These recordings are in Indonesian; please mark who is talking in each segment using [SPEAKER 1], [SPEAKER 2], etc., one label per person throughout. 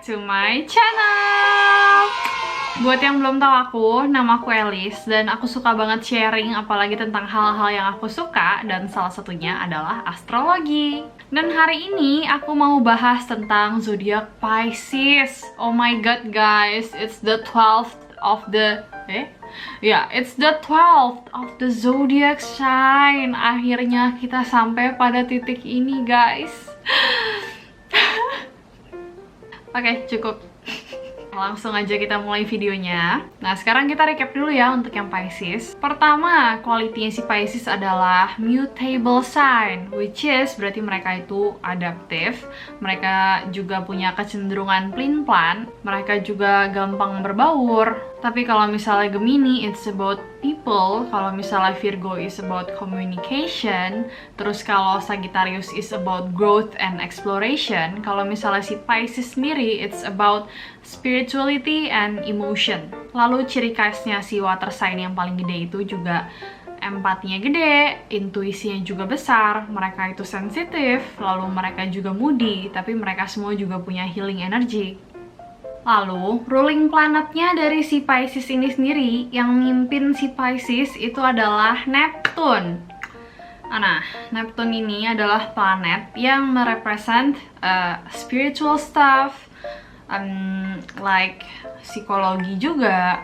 [SPEAKER 1] to my channel. Buat yang belum tahu aku, nama aku Elis dan aku suka banget sharing apalagi tentang hal-hal yang aku suka dan salah satunya adalah astrologi. Dan hari ini aku mau bahas tentang zodiak Pisces. Oh my god guys, it's the 12th of the it's the 12th of the zodiac sign. Akhirnya kita sampai pada titik ini guys. Oke, cukup. Langsung aja kita mulai videonya. Nah, sekarang kita recap dulu ya untuk yang Pisces. Pertama, kualitinya si Pisces adalah mutable sign, which is berarti mereka itu adaptif. Mereka juga punya kecenderungan pelin-pelan. Mereka juga gampang berbaur. Tapi kalau misalnya Gemini, it's about people. Kalau misalnya Virgo is about communication. Terus kalau Sagittarius is about growth and exploration. Kalau misalnya si Pisces sendiri, it's about spirituality and emotion. Lalu ciri khasnya si water sign yang paling gede itu juga empatinya gede, intuisinya juga besar, mereka itu sensitif, lalu mereka juga moody, tapi mereka semua juga punya healing energy. Lalu, ruling planetnya dari si Pisces ini sendiri, yang mimpin si Pisces itu adalah Neptune. Nah, Neptune ini adalah planet yang merepresent spiritual stuff, like psikologi juga.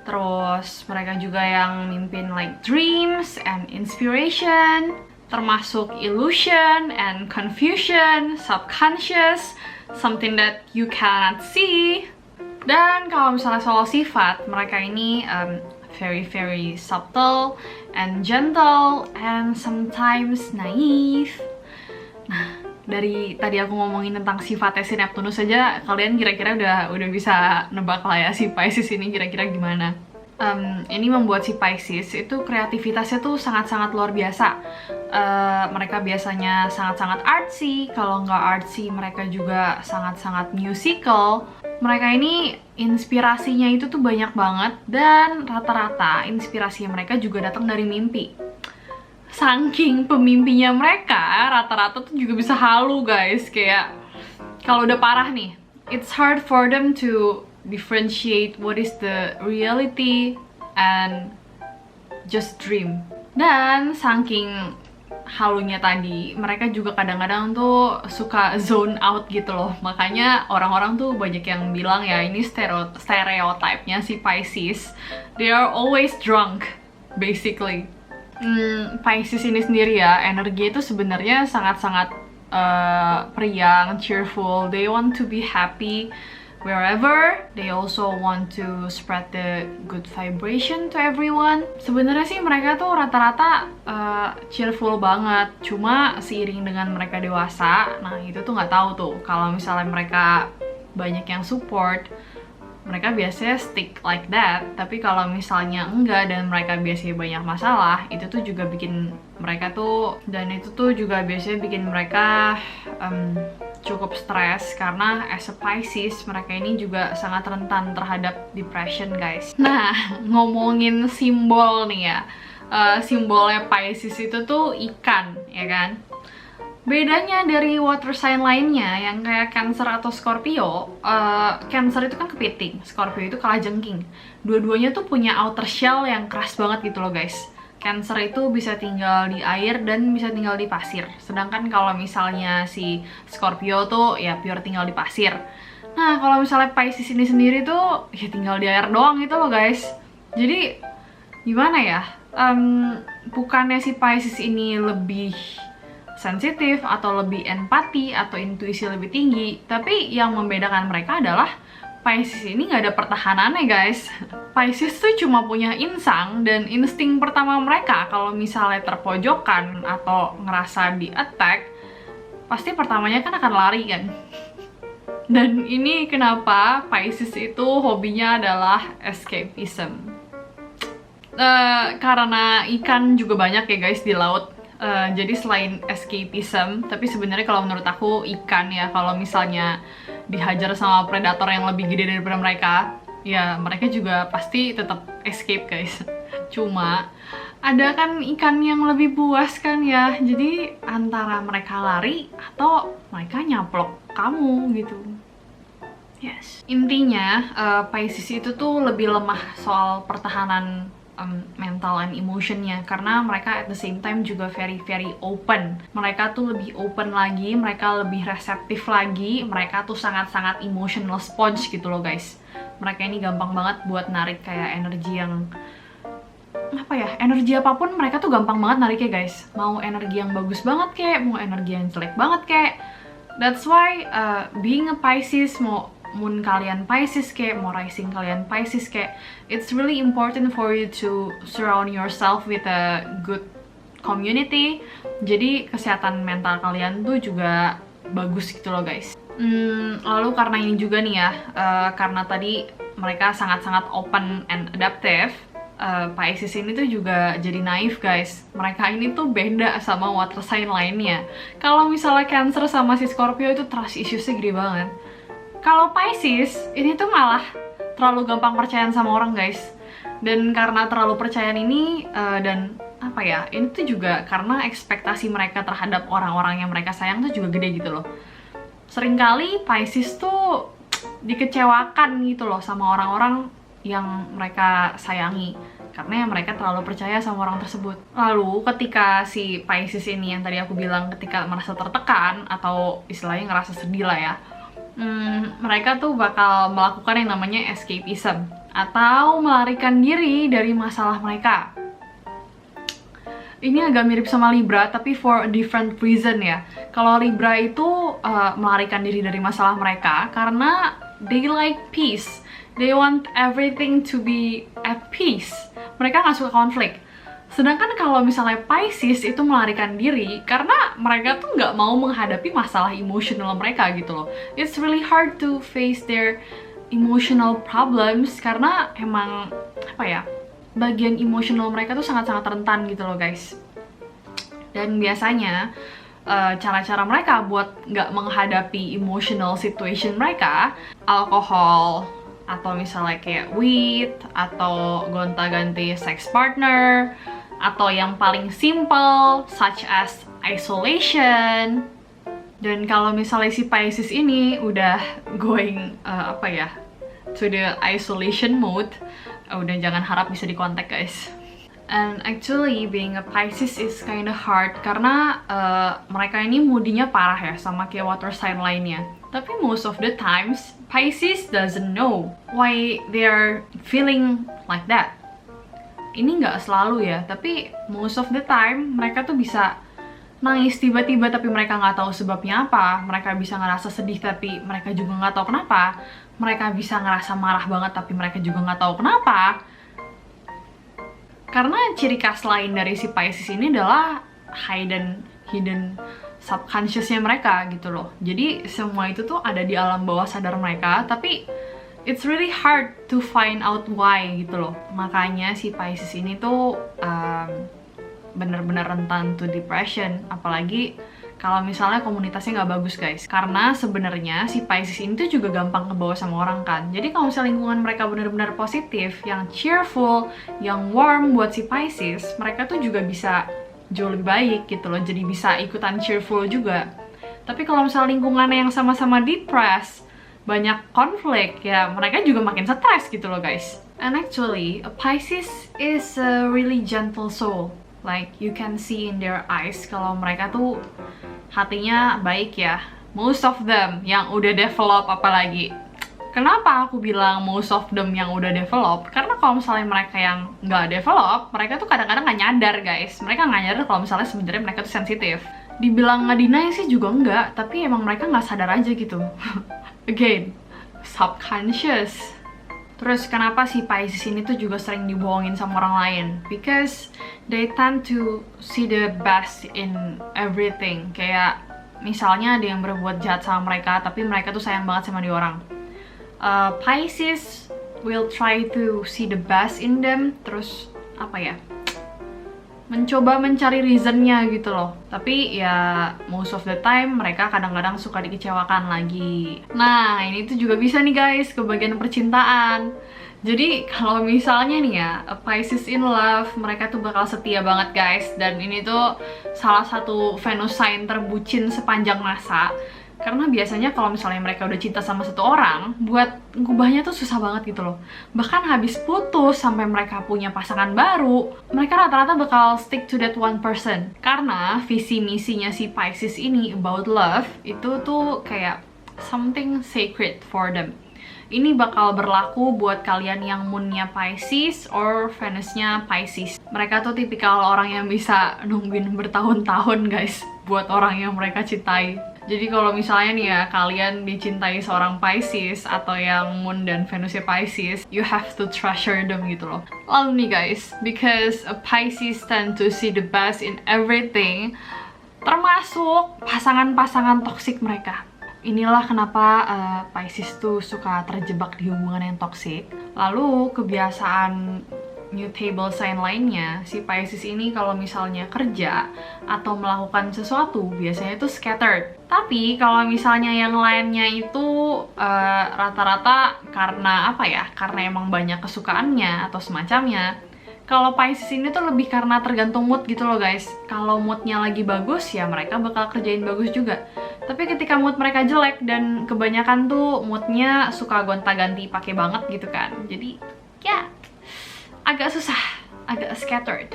[SPEAKER 1] Terus mereka juga yang mimpin like dreams and inspiration, termasuk illusion and confusion, subconscious, something that you cannot see. Dan kalau misalnya soal sifat, mereka ini very subtle and gentle and sometimes naive. Nah, dari tadi aku ngomongin tentang sifatnya si Neptunus saja, kalian kira-kira udah bisa nebak lah ya si Pisces ini kira-kira gimana. Ini membuat si Pisces itu kreativitasnya tuh sangat-sangat luar biasa. Mereka biasanya sangat-sangat artsy. Kalau nggak artsy, mereka juga sangat-sangat musical. Mereka ini inspirasinya itu tuh banyak banget. Dan rata-rata inspirasi mereka juga datang dari mimpi. Saking pemimpinya mereka, rata-rata tuh juga bisa halu guys. Kayak kalau udah parah nih, it's hard for them to differentiate what is the reality and just dream. Dan saking halunya tadi, mereka juga kadang-kadang tuh suka zone out gitu loh. Makanya orang-orang tuh banyak yang bilang ya, ini stereotype-nya si Pisces. They are always drunk, basically. Pisces ini sendiri ya, energi itu sebenarnya sangat-sangat periang, cheerful. They want to be happy wherever. They also want to spread the good vibration to everyone. Sebenarnya sih mereka tuh rata-rata cheerful banget. Cuma seiring dengan mereka dewasa, nah itu tuh nggak tahu tuh. Kalau misalnya mereka banyak yang support, mereka biasanya stick like that. Tapi kalau misalnya enggak dan mereka biasanya banyak masalah, itu tuh juga bikin mereka tuh, dan itu tuh juga biasanya bikin mereka cukup stres. Karena as a Pisces, mereka ini juga sangat rentan terhadap depression guys. Nah, ngomongin simbol nih ya, simbolnya Pisces itu tuh ikan, ya kan? Bedanya dari water sign lainnya yang kayak Cancer atau Scorpio, Cancer itu kan kepiting, Scorpio itu kalajengking. Dua-duanya tuh punya outer shell yang keras banget gitu loh guys. Cancer itu bisa tinggal di air dan bisa tinggal di pasir. Sedangkan kalau misalnya si Scorpio tuh ya pure tinggal di pasir. Nah, kalau misalnya Pisces ini sendiri tuh ya tinggal di air doang gitu loh guys. Jadi gimana ya? Bukannya si Pisces ini lebih sensitif atau lebih empati atau intuisi lebih tinggi, tapi yang membedakan mereka adalah Pisces ini nggak ada pertahanannya guys. Pisces tuh cuma punya insang, dan insting pertama mereka kalau misalnya terpojokan atau ngerasa di attack, pasti pertamanya kan akan lari kan. Dan ini kenapa Pisces itu hobinya adalah escapism. Karena ikan juga banyak ya guys di laut. Jadi selain escapism, tapi sebenarnya kalau menurut aku ikan ya, kalau misalnya dihajar sama predator yang lebih gede daripada mereka, ya mereka juga pasti tetap escape guys. Cuma ada kan ikan yang lebih buas kan ya, jadi antara mereka lari atau mereka nyaplok kamu gitu. Yes. Intinya, Pisces itu tuh lebih lemah soal pertahanan mental and emotionnya, karena mereka at the same time juga very open. Mereka tuh lebih open lagi, mereka lebih reseptif lagi, mereka tuh sangat-sangat emotional sponge gitu loh guys. Mereka ini gampang banget buat narik kayak energi yang apa ya, energi apapun mereka tuh gampang banget nariknya guys. Mau energi yang bagus banget kek, mau energi yang jelek banget kek. That's why being a Pisces, mau moon kalian Pisces kayak, mau rising kalian Pisces kayak, it's really important for you to surround yourself with a good community. Jadi kesehatan mental kalian tuh juga bagus gitu loh guys. Lalu karena ini juga nih ya, karena tadi mereka sangat-sangat open and adaptive, Pisces ini tuh juga jadi naif guys. Mereka ini tuh beda sama water sign lainnya. Kalau misalnya Cancer sama si Scorpio itu trust issues-nya gede banget. Kalau Pisces, ini tuh malah terlalu gampang percayaan sama orang guys. Dan karena terlalu percayaan ini, dan apa ya, ini tuh juga karena ekspektasi mereka terhadap orang-orang yang mereka sayang tuh juga gede gitu loh. Seringkali Pisces tuh dikecewakan gitu loh sama orang-orang yang mereka sayangi, karena mereka terlalu percaya sama orang tersebut. Lalu ketika si Pisces ini yang tadi aku bilang, ketika merasa tertekan atau istilahnya ngerasa sedih lah ya, mereka tuh bakal melakukan yang namanya escapism, atau melarikan diri dari masalah mereka. Ini agak mirip sama Libra, tapi for a different reason ya. Kalau Libra itu melarikan diri dari masalah mereka karena they like peace. They want everything to be at peace. Mereka nggak suka konflik. Sedangkan kalau misalnya Pisces itu melarikan diri karena mereka tuh nggak mau menghadapi masalah emosional mereka gitu loh. It's really hard to face their emotional problems karena emang apa ya, bagian emosional mereka tuh sangat-sangat rentan gitu loh guys. Dan biasanya cara-cara mereka buat nggak menghadapi emotional situation mereka, alkohol, atau misalnya kayak weed, atau gonta-ganti sex partner, atau yang paling simple such as isolation. Dan kalau misalnya si Pisces ini udah going apa ya, to the isolation mode, udah jangan harap bisa dikontak guys. And actually being a Pisces is kinda hard karena mereka ini moodinya parah ya, sama kayak water sign lainnya. Tapi most of the times Pisces doesn't know why they are feeling like that. Ini nggak selalu ya, tapi most of the time mereka tuh bisa nangis tiba-tiba tapi mereka nggak tahu sebabnya apa. Mereka bisa ngerasa sedih tapi mereka juga nggak tahu kenapa. Mereka bisa ngerasa marah banget tapi mereka juga nggak tahu kenapa. Karena ciri khas lain dari si Pisces ini adalah hidden subconsciousnya mereka gitu loh. Jadi semua itu tuh ada di alam bawah sadar mereka, tapi it's really hard to find out why gitu loh. Makanya si Pisces ini tuh bener-bener rentan to depression, apalagi kalau misalnya komunitasnya nggak bagus guys. Karena sebenarnya si Pisces ini tuh juga gampang kebawa sama orang kan. Jadi kalau misalnya lingkungan mereka bener-bener positif, yang cheerful, yang warm buat si Pisces, mereka tuh juga bisa jauh lebih baik gitu loh, jadi bisa ikutan cheerful juga. Tapi kalau misalnya lingkungannya yang sama-sama depressed, banyak konflik, ya mereka juga makin stres gitu loh guys. And actually, a Pisces is a really gentle soul. Like you can see in their eyes kalau mereka tuh hatinya baik ya. Most of them yang udah develop apalagi. Kenapa aku bilang most of them yang udah develop? Karena kalau misalnya mereka yang nggak develop, mereka tuh kadang-kadang nggak nyadar guys. Mereka nggak nyadar kalau misalnya sebenarnya mereka tuh sensitif. Dibilang nggak deny sih juga nggak, tapi emang mereka nggak sadar aja gitu. Again, subconscious. Terus kenapa si Pisces ini tuh juga sering dibohongin sama orang lain? Because they tend to see the best in everything. Kayak misalnya ada yang berbuat jahat sama mereka, tapi mereka tuh sayang banget sama dia orang. Pisces will try to see the best in them, terus apa ya, mencoba mencari reasonnya gitu loh. Tapi ya most of the time mereka kadang-kadang suka dikecewakan lagi. Nah ini tuh juga bisa nih guys ke bagian percintaan. Jadi kalau misalnya nih ya, a Pisces in love, mereka tuh bakal setia banget guys. Dan ini tuh salah satu Venus sign terbucin sepanjang masa. Karena biasanya kalau misalnya mereka udah cinta sama satu orang, buat ngubahnya tuh susah banget gitu loh. Bahkan habis putus sampai mereka punya pasangan baru, mereka rata-rata bakal stick to that one person. Karena visi misinya si Pisces ini about love itu tuh kayak something sacred for them. Ini bakal berlaku buat kalian yang moonnya Pisces or Venusnya Pisces. Mereka tuh tipikal orang yang bisa nungguin bertahun-tahun guys buat orang yang mereka cintai. Jadi kalau misalnya nih ya, kalian dicintai seorang Pisces atau yang Moon dan Venusnya Pisces, you have to treasure them gitu loh. Lalu nih guys, because a Pisces tend to see the best in everything, termasuk pasangan-pasangan toksik mereka. Inilah kenapa Pisces tuh suka terjebak di hubungan yang toksik. Lalu kebiasaan mutable sign lainnya, si Pisces ini kalau misalnya kerja atau melakukan sesuatu biasanya itu scattered. Tapi kalau misalnya yang lainnya itu rata-rata karena apa ya? Karena emang banyak kesukaannya atau semacamnya. Kalau Pisces ini tuh lebih karena tergantung mood gitu loh guys. Kalau moodnya lagi bagus ya mereka bakal kerjain bagus juga. Tapi ketika mood mereka jelek dan kebanyakan tuh moodnya suka gonta-ganti pakai banget gitu kan. Jadi ya agak susah, agak scattered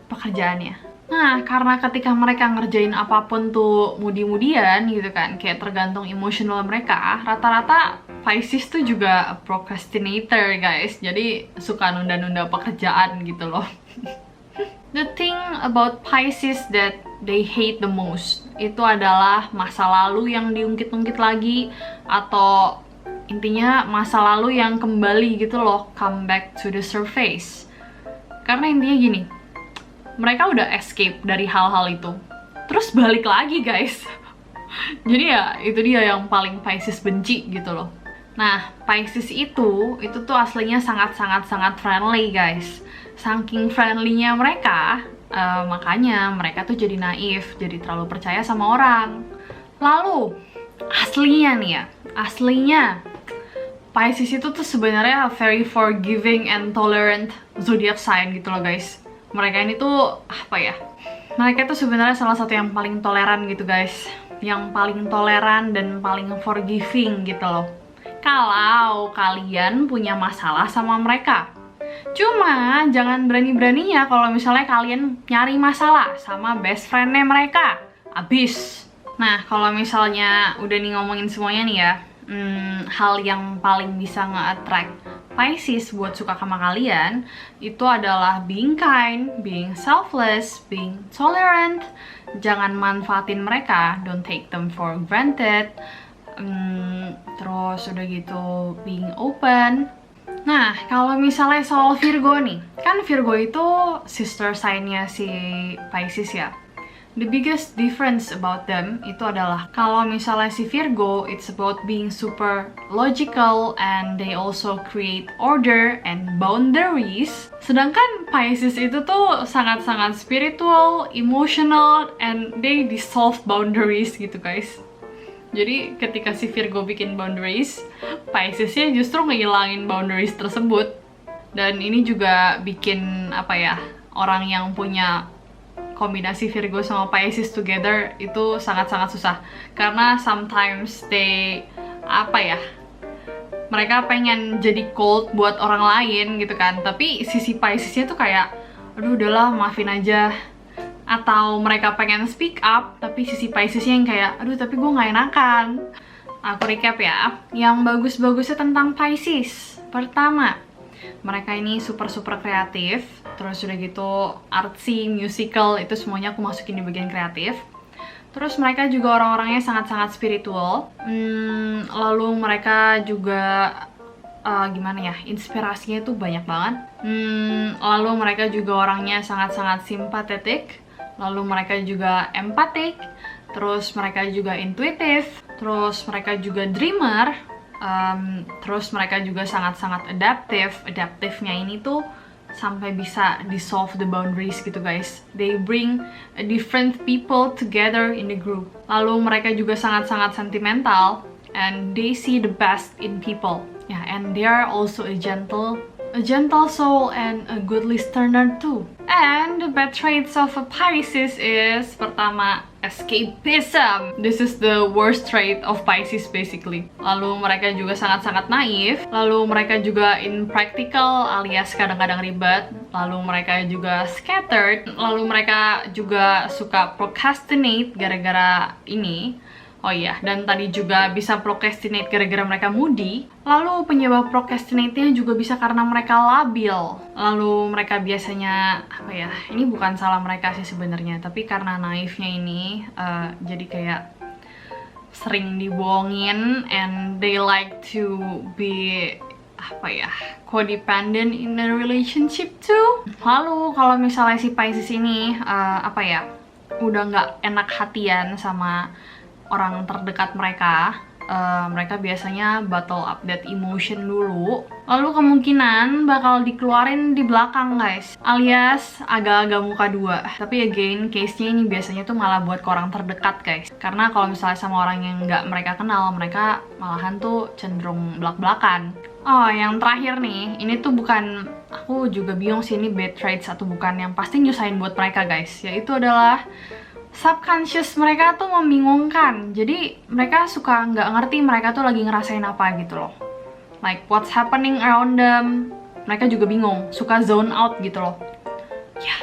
[SPEAKER 1] pekerjaannya. Nah, karena ketika mereka ngerjain apapun tuh mudi-mudian gitu kan, kayak tergantung emosional mereka, rata-rata Pisces tuh juga procrastinator guys, jadi suka nunda-nunda pekerjaan gitu loh. The thing about Pisces that they hate the most, itu adalah masa lalu yang diungkit-ungkit lagi, atau intinya masa lalu yang kembali gitu loh, come back to the surface. Karena intinya gini, mereka udah escape dari hal-hal itu, terus balik lagi guys. Jadi ya itu dia yang paling Pisces benci gitu loh. Nah, Pisces itu tuh aslinya sangat-sangat friendly guys. Saking friendly-nya mereka, makanya mereka tuh jadi naif, jadi terlalu percaya sama orang. Lalu aslinya nih ya, aslinya Pisces itu tuh sebenarnya very forgiving and tolerant zodiac sign gitu loh guys. Mereka ini tuh apa ya? Mereka tuh sebenarnya salah satu yang paling toleran gitu guys. Yang paling toleran dan paling forgiving gitu loh. Kalau kalian punya masalah sama mereka. Cuma jangan berani-beraninya kalau misalnya kalian nyari masalah sama best friend-nya mereka. Abis. Nah, kalau misalnya udah nih ngomongin semuanya nih ya, hal yang paling bisa nge-attract Pisces buat suka sama kalian itu adalah being kind, being selfless, being tolerant. Jangan manfaatin mereka, don't take them for granted. Terus udah gitu being open. Nah, kalau misalnya soal Virgo nih, kan Virgo itu sister sign-nya si Pisces ya. The biggest difference about them itu adalah kalau misalnya si Virgo, it's about being super logical and they also create order and boundaries. Sedangkan Pisces itu tuh sangat-sangat spiritual, emotional, and they dissolve boundaries gitu guys. Jadi ketika si Virgo bikin boundaries, Piscesnya justru ngehilangin boundaries tersebut. Dan ini juga bikin apa ya, orang yang punya kombinasi Virgo sama Pisces together itu sangat-sangat susah. Karena sometimes they apa ya, mereka pengen jadi cold buat orang lain gitu kan, tapi sisi Piscesnya tuh kayak aduh udahlah maafin aja. Atau mereka pengen speak up, tapi sisi Piscesnya yang kayak aduh tapi gue gak enakan. Aku recap ya, yang bagus-bagusnya tentang Pisces. Pertama, mereka ini super kreatif. Terus udah gitu artsy, musical, itu semuanya aku masukin di bagian kreatif. Terus mereka juga orang-orangnya sangat-sangat spiritual. Lalu mereka juga gimana ya, inspirasinya itu banyak banget. Lalu mereka juga orangnya sangat-sangat simpatetik. Lalu mereka juga empatik. Terus mereka juga intuitif. Terus mereka juga dreamer. Terus mereka juga sangat-sangat adaptive. Adaptive-nya ini tuh sampai bisa dissolve the boundaries gitu guys. They bring different people together in the group. Lalu mereka juga sangat-sangat sentimental and they see the best in people. Yeah, and they are also a gentle a gentle soul, and a good listener too. And the bad traits of a Pisces is, pertama, escapism. This is the worst trait of Pisces basically. Lalu mereka juga sangat-sangat naif. Lalu mereka juga impractical alias kadang-kadang ribet. Lalu mereka juga scattered. Lalu mereka juga suka procrastinate gara-gara ini. Oh iya, dan tadi juga bisa procrastinate gara-gara mereka moody. Lalu penyebab procrastinate-nya juga bisa karena mereka labil. Lalu mereka biasanya, apa ya, ini bukan salah mereka sih sebenarnya, tapi karena naifnya ini, jadi kayak sering dibohongin, and they like to be, apa ya, codependent in a relationship too. Lalu kalau misalnya si Pisces ini, apa ya, udah nggak enak hatian sama orang terdekat mereka, mereka biasanya bottle up that emotion dulu, lalu kemungkinan bakal dikeluarin di belakang guys, alias agak-agak muka dua. Tapi again, case-nya ini biasanya tuh malah buat ke orang terdekat guys, karena kalau misalnya sama orang yang nggak mereka kenal, mereka malahan tuh cenderung belak-belakan. Oh, yang terakhir nih, ini tuh bukan, aku juga bingung sih ini bad traits atau bukan, yang pasti nyusahin buat mereka guys, yaitu adalah subconscious mereka tuh membingungkan. Jadi mereka suka nggak ngerti mereka tuh lagi ngerasain apa gitu loh. Like what's happening around them. Mereka juga bingung, suka zone out gitu loh. Ya,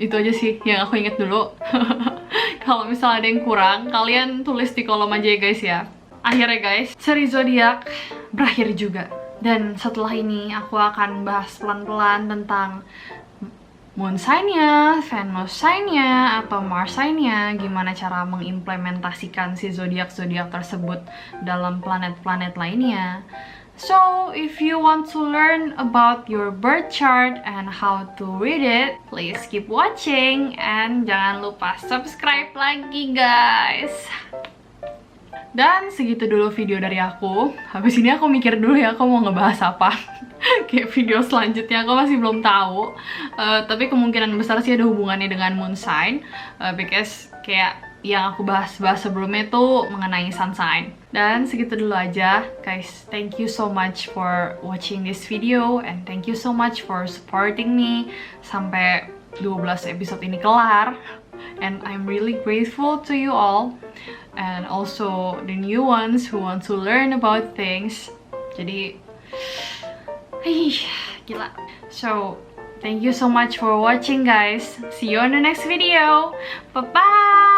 [SPEAKER 1] itu aja sih yang aku inget dulu. Kalau misalnya ada yang kurang, kalian tulis di kolom aja ya guys ya. Akhirnya guys, seri zodiak berakhir juga. Dan setelah ini aku akan bahas pelan-pelan tentang Moon sign-nya, Venus sign-nya, atau Mars sign-nya, gimana cara mengimplementasikan si zodiak-zodiak tersebut dalam planet-planet lainnya. So, if you want to learn about your birth chart and how to read it, please keep watching, and jangan lupa subscribe lagi guys. Dan segitu dulu video dari aku. Habis ini aku mikir dulu ya aku mau ngebahas apa. Kayak video selanjutnya aku masih belum tahu. Tapi kemungkinan besar sih ada hubungannya dengan moon sign, because kayak yang aku bahas sebelumnya itu mengenai sun sign. Dan segitu dulu aja guys. Thank you so much for watching this video, and thank you so much for supporting me sampai 12 episode ini kelar. And I'm really grateful to you all, and also the new ones who want to learn about things. Jadi gila. So, thank you so much for watching guys. See you on the next video. Bye-bye!